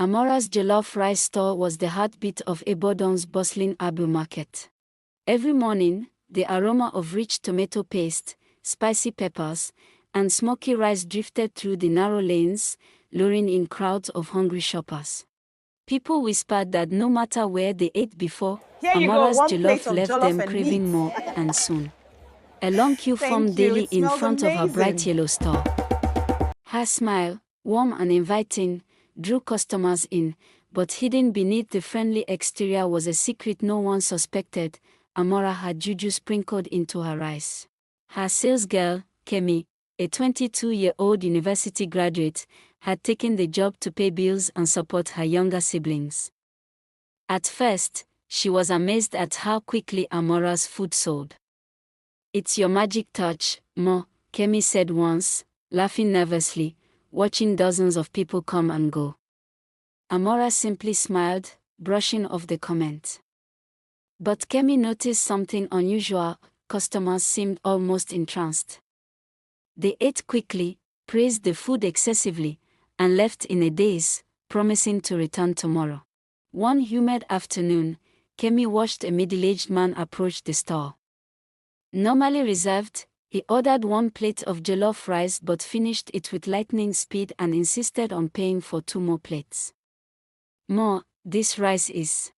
Amora's jollof rice store was the heartbeat of Ibadan's bustling Abu market. Every morning, the aroma of rich tomato paste, spicy peppers, and smoky rice drifted through the narrow lanes, luring in crowds of hungry shoppers. People whispered that no matter where they ate before, Here you go, Amora's one plate jollof of left jollof them and meat. craving more, and soon. A long queue formed Thank you, daily it in smells front of her bright amazing. yellow store. Her smile, warm and inviting, drew customers in, but hidden beneath the friendly exterior was a secret no one suspected. Amora had juju sprinkled into her rice. Her salesgirl, Kemi, a 22-year-old university graduate, had taken the job to pay bills and support her younger siblings. At first, she was amazed at how quickly Amora's food sold. "It's your magic touch, Ma," Kemi said once, laughing nervously, watching dozens of people come and go. Amora simply smiled, brushing off the comment. But Kemi noticed something unusual. Customers seemed almost entranced. They ate quickly, praised the food excessively, and left in a daze, promising to return tomorrow. One humid afternoon, Kemi watched a middle-aged man approach the store. Normally reserved, he ordered one plate of jollof rice but finished it with lightning speed and insisted on paying for 2 more plates. "More, this rice is...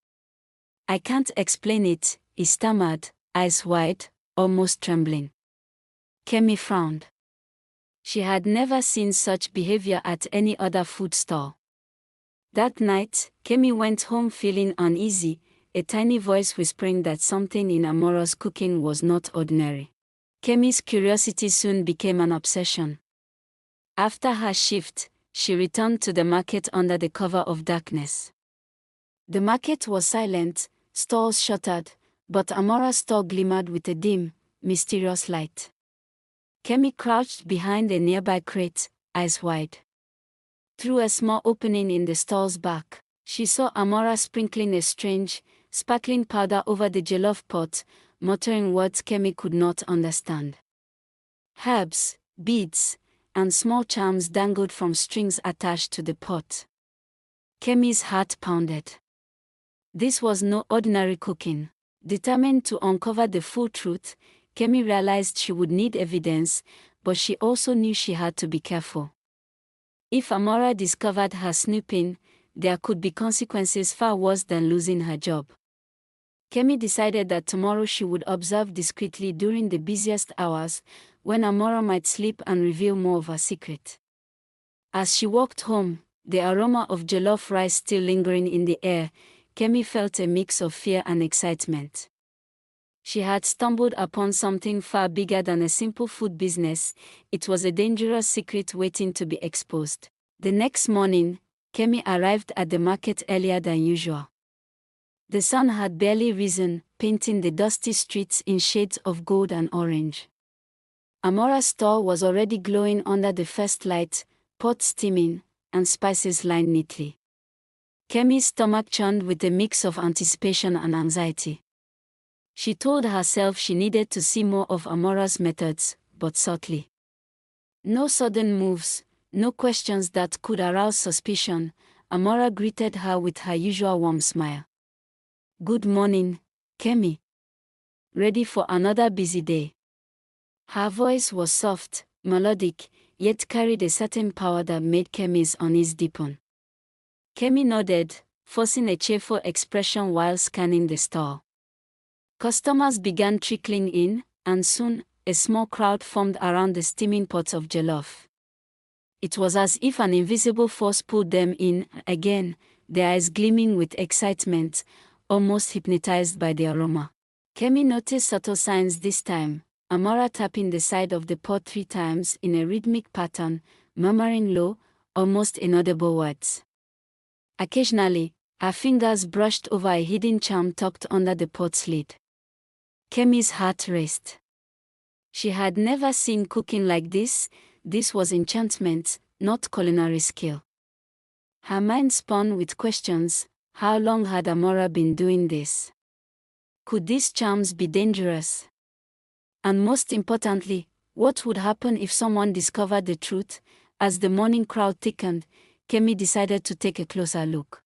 I can't explain it," he stammered, eyes wide, almost trembling. Kemi frowned. She had never seen such behavior at any other food store. That night, Kemi went home feeling uneasy, a tiny voice whispering that something in Amora's cooking was not ordinary. Kemi's curiosity soon became an obsession. After her shift, she returned to the market under the cover of darkness. The market was silent, stalls shuttered, but Amora's store glimmered with a dim, mysterious light. Kemi crouched behind a nearby crate, eyes wide. Through a small opening in the store's back, she saw Amora sprinkling a strange, sparkling powder over the jollof pot, muttering words Kemi could not understand. Herbs, beads, and small charms dangled from strings attached to the pot. Kemi's heart pounded. This was no ordinary cooking. Determined to uncover the full truth, Kemi realized she would need evidence, but she also knew she had to be careful. If Amora discovered her snooping, there could be consequences far worse than losing her job. Kemi decided that tomorrow she would observe discreetly during the busiest hours, when Amora might sleep and reveal more of her secret. As she walked home, the aroma of jollof rice still lingering in the air, Kemi felt a mix of fear and excitement. She had stumbled upon something far bigger than a simple food business. It was a dangerous secret waiting to be exposed. The next morning, Kemi arrived at the market earlier than usual. The sun had barely risen, painting the dusty streets in shades of gold and orange. Amora's store was already glowing under the first light, pots steaming, and spices lined neatly. Kemi's stomach churned with a mix of anticipation and anxiety. She told herself she needed to see more of Amora's methods, but subtly. No sudden moves, no questions that could arouse suspicion. Amora greeted her with her usual warm smile. "Good morning, Kemi. Ready for another busy day?" Her voice was soft, melodic, yet carried a certain power that made Kemi's unease deepen. Kemi nodded, forcing a cheerful expression while scanning the store. Customers began trickling in, and soon, a small crowd formed around the steaming pots of jollof. It was as if an invisible force pulled them in, again, their eyes gleaming with excitement, almost hypnotized by the aroma. Kemi noticed subtle signs this time, Amora tapping the side of the pot 3 times in a rhythmic pattern, murmuring low, almost inaudible words. Occasionally, her fingers brushed over a hidden charm tucked under the pot's lid. Kemi's heart raced. She had never seen cooking like this. This was enchantment, not culinary skill. Her mind spun with questions. How long had Amora been doing this? Could these charms be dangerous? And most importantly, what would happen if someone discovered the truth? As the morning crowd thickened, Kemi decided to take a closer look.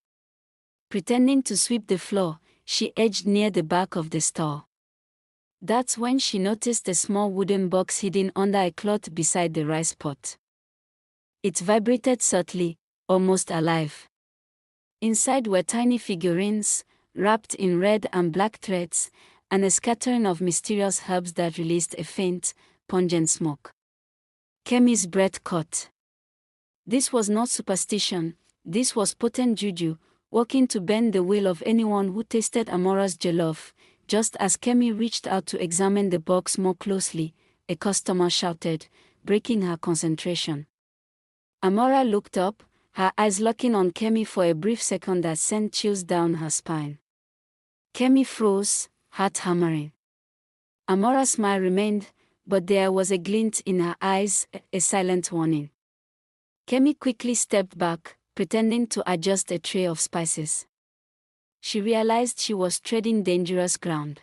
Pretending to sweep the floor, she edged near the back of the store. That's when she noticed a small wooden box hidden under a cloth beside the rice pot. It vibrated subtly, almost alive. Inside were tiny figurines, wrapped in red and black threads, and a scattering of mysterious herbs that released a faint, pungent smoke. Kemi's breath caught. This was not superstition, this was potent juju, working to bend the will of anyone who tasted Amora's jollof. Just as Kemi reached out to examine the box more closely, a customer shouted, breaking her concentration. Amora looked up, her eyes locking on Kemi for a brief second that sent chills down her spine. Kemi froze, heart hammering. Amora's smile remained, but there was a glint in her eyes, a silent warning. Kemi quickly stepped back, pretending to adjust a tray of spices. She realized she was treading dangerous ground.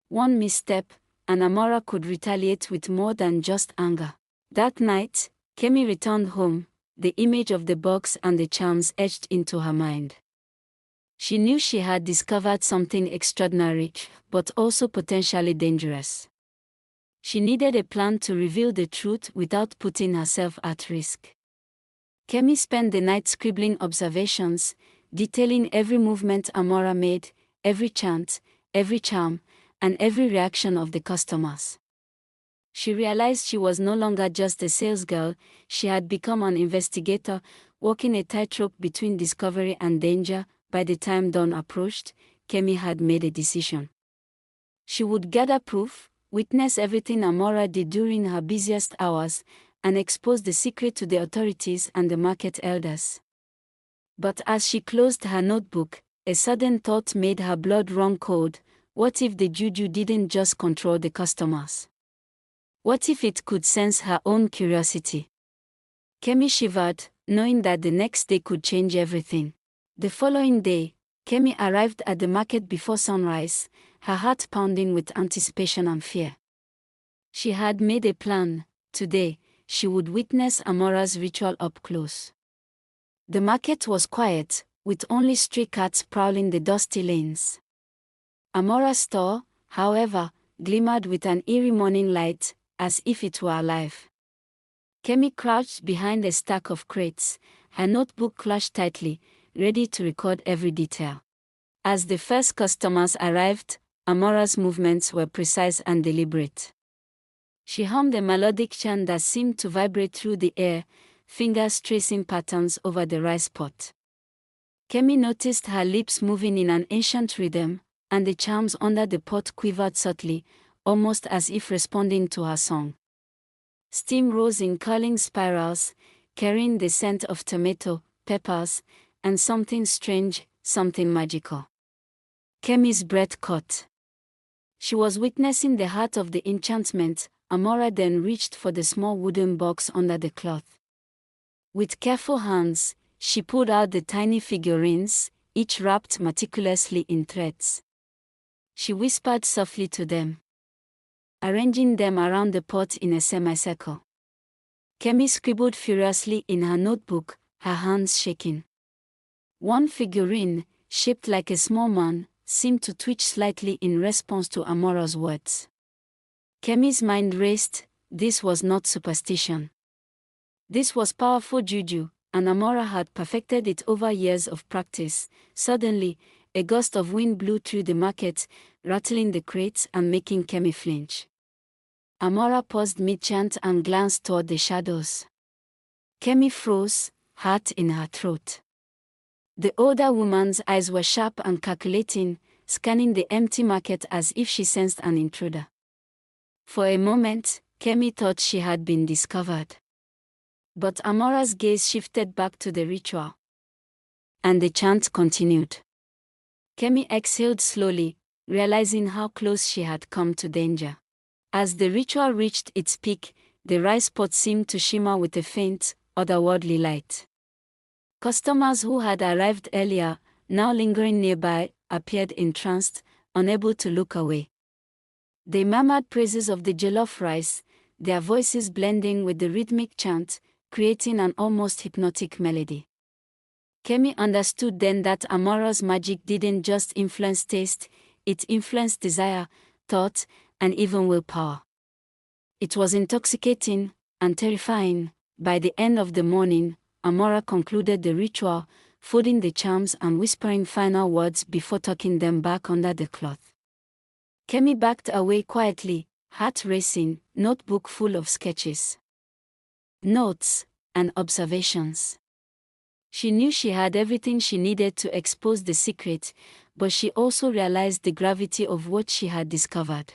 One misstep, and Amora could retaliate with more than just anger. That night, Kemi returned home, the image of the box and the charms etched into her mind. She knew she had discovered something extraordinary, but also potentially dangerous. She needed a plan to reveal the truth without putting herself at risk. Kemi spent the night scribbling observations, detailing every movement Amora made, every chant, every charm, and every reaction of the customers. She realized she was no longer just a salesgirl, she had become an investigator, walking a tightrope between discovery and danger. By the time dawn approached, Kemi had made a decision. She would gather proof, witness everything Amora did during her busiest hours, and expose the secret to the authorities and the market elders. But as she closed her notebook, a sudden thought made her blood run cold. What if the juju didn't just control the customers? What if it could sense her own curiosity? Kemi shivered, knowing that the next day could change everything. The following day, Kemi arrived at the market before sunrise, her heart pounding with anticipation and fear. She had made a plan. Today, she would witness Amora's ritual up close. The market was quiet, with only stray cats prowling the dusty lanes. Amora's store, however, glimmered with an eerie morning light, as if it were alive. Kemi crouched behind a stack of crates, her notebook clutched tightly, ready to record every detail. As the first customers arrived, Amora's movements were precise and deliberate. She hummed a melodic chant that seemed to vibrate through the air, fingers tracing patterns over the rice pot. Kemi noticed her lips moving in an ancient rhythm, and the charms under the pot quivered subtly, almost as if responding to her song. Steam rose in curling spirals, carrying the scent of tomato, peppers, and something strange, something magical. Kemi's breath caught. She was witnessing the heart of the enchantment. Amora then reached for the small wooden box under the cloth. With careful hands, she pulled out the tiny figurines, each wrapped meticulously in threads. She whispered softly to them, arranging them around the pot in a semicircle. Kemi scribbled furiously in her notebook, her hands shaking. One figurine, shaped like a small man, seemed to twitch slightly in response to Amora's words. Kemi's mind raced. This was not superstition. This was powerful juju, and Amora had perfected it over years of practice. Suddenly, a gust of wind blew through the market, rattling the crates and making Kemi flinch. Amora paused mid-chant and glanced toward the shadows. Kemi froze, heart in her throat. The older woman's eyes were sharp and calculating, scanning the empty market as if she sensed an intruder. For a moment, Kemi thought she had been discovered. But Amora's gaze shifted back to the ritual. And the chant continued. Kemi exhaled slowly, realizing how close she had come to danger. As the ritual reached its peak, the rice pot seemed to shimmer with a faint, otherworldly light. Customers who had arrived earlier, now lingering nearby, appeared entranced, unable to look away. They murmured praises of the jollof rice, their voices blending with the rhythmic chant, creating an almost hypnotic melody. Kemi understood then that Amora's magic didn't just influence taste, it influenced desire, thought, and even willpower. It was intoxicating and terrifying. By the end of the morning, Amora concluded the ritual, folding the charms and whispering final words before tucking them back under the cloth. Kemi backed away quietly, heart racing, notebook full of sketches, notes, and observations. She knew she had everything she needed to expose the secret, but she also realized the gravity of what she had discovered.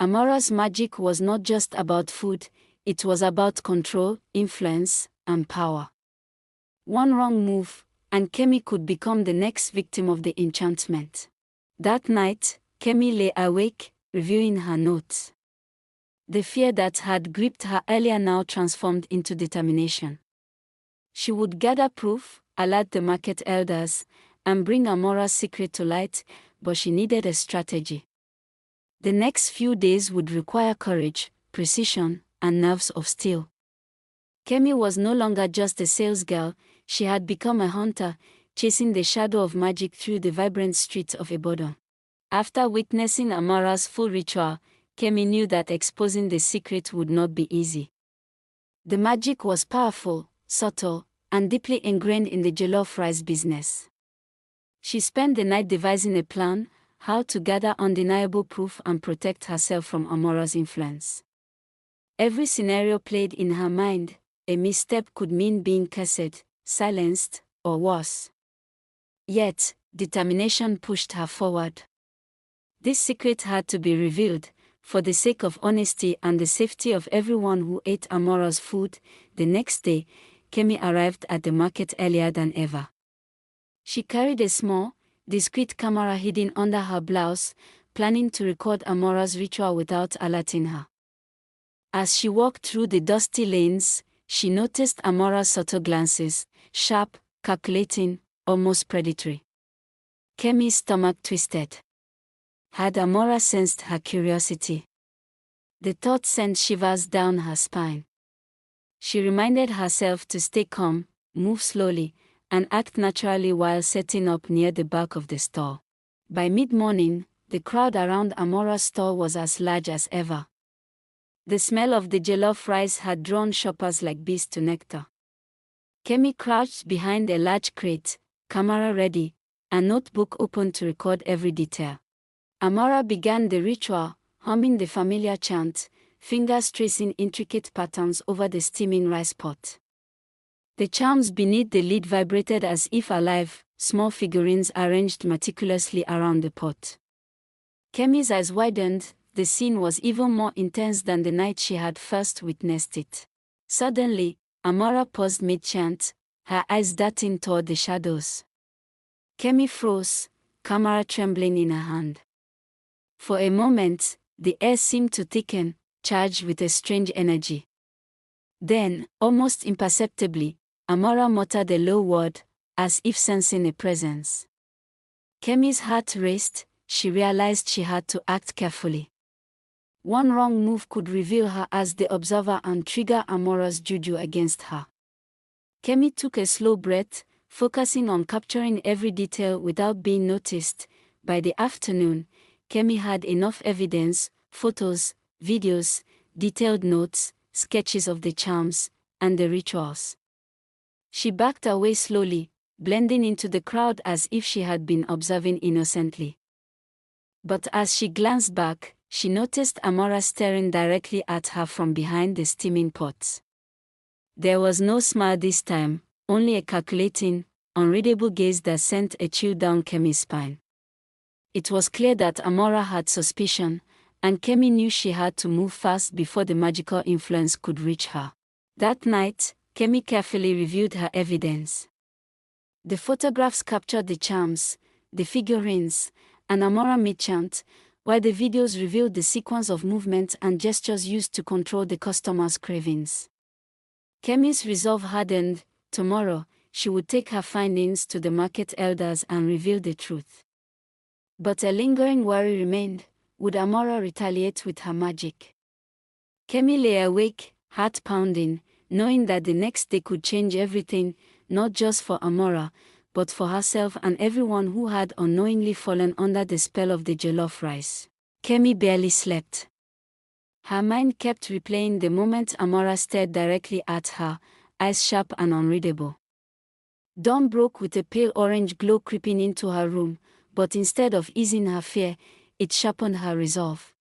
Amora's magic was not just about food, it was about control, influence, and power. One wrong move, and Kemi could become the next victim of the enchantment. That night, Kemi lay awake, reviewing her notes. The fear that had gripped her earlier now transformed into determination. She would gather proof, alert the market elders, and bring Amora's secret to light, but she needed a strategy. The next few days would require courage, precision, and nerves of steel. Kemi was no longer just a salesgirl, she had become a hunter, chasing the shadow of magic through the vibrant streets of Ibadan. After witnessing Amora's full ritual, Kemi knew that exposing the secret would not be easy. The magic was powerful, subtle, and deeply ingrained in the jollof rice business. She spent the night devising a plan, how to gather undeniable proof and protect herself from Amora's influence. Every scenario played in her mind, a misstep could mean being cursed, silenced, or worse. Yet, determination pushed her forward. This secret had to be revealed, for the sake of honesty and the safety of everyone who ate Amora's food. The next day, Kemi arrived at the market earlier than ever. She carried a small, discreet camera hidden under her blouse, planning to record Amora's ritual without alerting her. As she walked through the dusty lanes, she noticed Amora's subtle glances, sharp, calculating, almost predatory. Kemi's stomach twisted. Had Amora sensed her curiosity? The thought sent shivers down her spine. She reminded herself to stay calm, move slowly, and act naturally while setting up near the back of the store. By mid-morning, the crowd around Amora's store was as large as ever. The smell of the jollof rice had drawn shoppers like bees to nectar. Kemi crouched behind a large crate, camera ready, a notebook open to record every detail. Amora began the ritual, humming the familiar chant, fingers tracing intricate patterns over the steaming rice pot. The charms beneath the lid vibrated as if alive, small figurines arranged meticulously around the pot. Kemi's eyes widened, the scene was even more intense than the night she had first witnessed it. Suddenly, Amora paused mid-chant, her eyes darting toward the shadows. Kemi froze, camera trembling in her hand. For a moment, the air seemed to thicken, charged with a strange energy. Then, almost imperceptibly, Amora muttered a low word, as if sensing a presence. Kemi's heart raced, she realized she had to act carefully. One wrong move could reveal her as the observer and trigger Amora's juju against her. Kemi took a slow breath, focusing on capturing every detail without being noticed. By the afternoon, Kemi had enough evidence, photos, videos, detailed notes, sketches of the charms, and the rituals. She backed away slowly, blending into the crowd as if she had been observing innocently. But as she glanced back, she noticed Amora staring directly at her from behind the steaming pots. There was no smile this time, only a calculating, unreadable gaze that sent a chill down Kemi's spine. It was clear that Amora had suspicion, and Kemi knew she had to move fast before the magical influence could reach her. That night, Kemi carefully reviewed her evidence. The photographs captured the charms, the figurines, and Amora mid-chant, while the videos revealed the sequence of movements and gestures used to control the customer's cravings. Kemi's resolve hardened. Tomorrow, she would take her findings to the market elders and reveal the truth. But a lingering worry remained. Would Amora retaliate with her magic? Kemi lay awake, heart pounding, knowing that the next day could change everything, not just for Amora, but for herself and everyone who had unknowingly fallen under the spell of the jollof rice. Kemi barely slept. Her mind kept replaying the moment Amora stared directly at her, eyes sharp and unreadable. Dawn broke with a pale orange glow creeping into her room, but instead of easing her fear, it sharpened her resolve.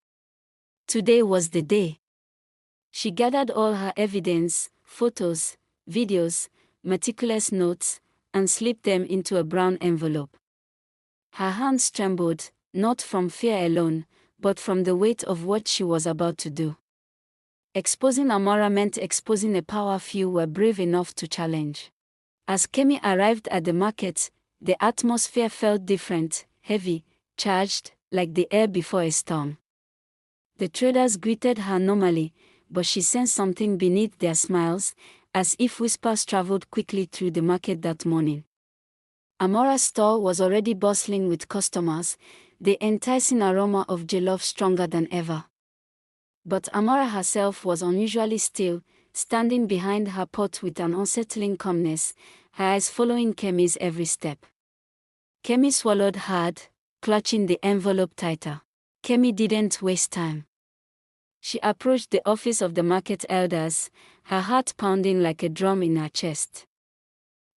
Today was the day. She gathered all her evidence, photos, videos, meticulous notes, and slipped them into a brown envelope. Her hands trembled, not from fear alone, but from the weight of what she was about to do. Exposing Amora meant exposing a power few were brave enough to challenge. As Kemi arrived at the market, the atmosphere felt different, heavy, charged, like the air before a storm. The traders greeted her normally, but she sensed something beneath their smiles, as if whispers traveled quickly through the market that morning. Amora's store was already bustling with customers, the enticing aroma of jollof stronger than ever. But Amora herself was unusually still, standing behind her pot with an unsettling calmness, her eyes following Kemi's every step. Kemi swallowed hard, clutching the envelope tighter. Kemi didn't waste time. She approached the office of the market elders, her heart pounding like a drum in her chest.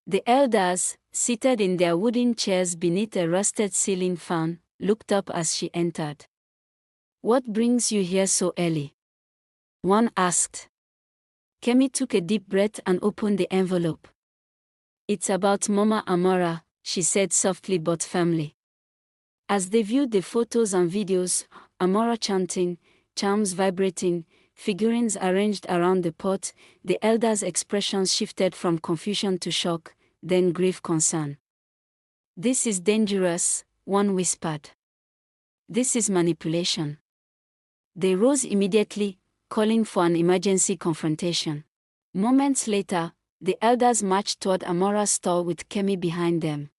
The elders, seated in their wooden chairs beneath a rusted ceiling fan, looked up as she entered. "What brings you here so early?" one asked. Kemi took a deep breath and opened the envelope. "It's about Mama Amora," she said softly but firmly. As they viewed the photos and videos, Amora chanting, charms vibrating, figurines arranged around the pot, the elders' expressions shifted from confusion to shock, then grave concern. "This is dangerous," one whispered. "This is manipulation." They rose immediately, calling for an emergency confrontation. Moments later, the elders marched toward Amora's store with Kemi behind them.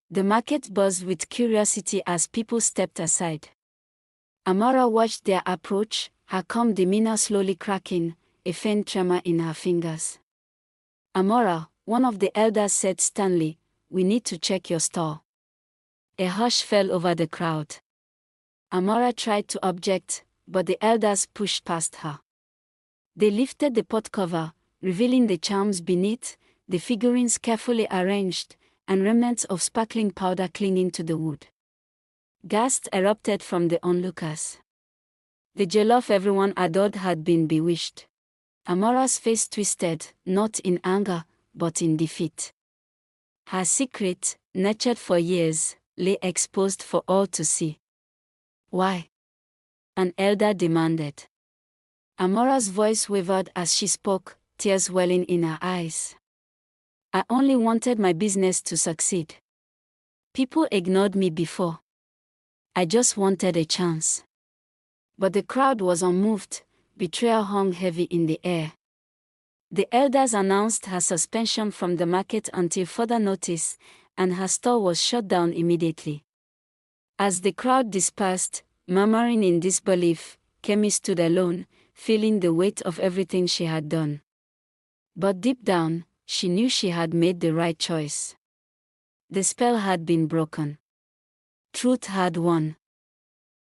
The market buzzed with curiosity as people stepped aside. Amora watched their approach, her calm demeanor slowly cracking, a faint tremor in her fingers. "Amora," one of the elders said sternly, "we need to check your store." A hush fell over the crowd. Amora tried to object, but the elders pushed past her. They lifted the pot cover, revealing the charms beneath, the figurines carefully arranged, and remnants of sparkling powder clinging to the wood. Gasps erupted from the onlookers. The jollof everyone adored had been bewitched. Amora's face twisted, not in anger, but in defeat. Her secret, nurtured for years, lay exposed for all to see. "Why?" an elder demanded. Amora's voice wavered as she spoke, tears welling in her eyes. "I only wanted my business to succeed. People ignored me before. I just wanted a chance." But the crowd was unmoved, betrayal hung heavy in the air. The elders announced her suspension from the market until further notice, and her store was shut down immediately. As the crowd dispersed, murmuring in disbelief, Kemi stood alone, feeling the weight of everything she had done. But deep down, she knew she had made the right choice. The spell had been broken. Truth had won.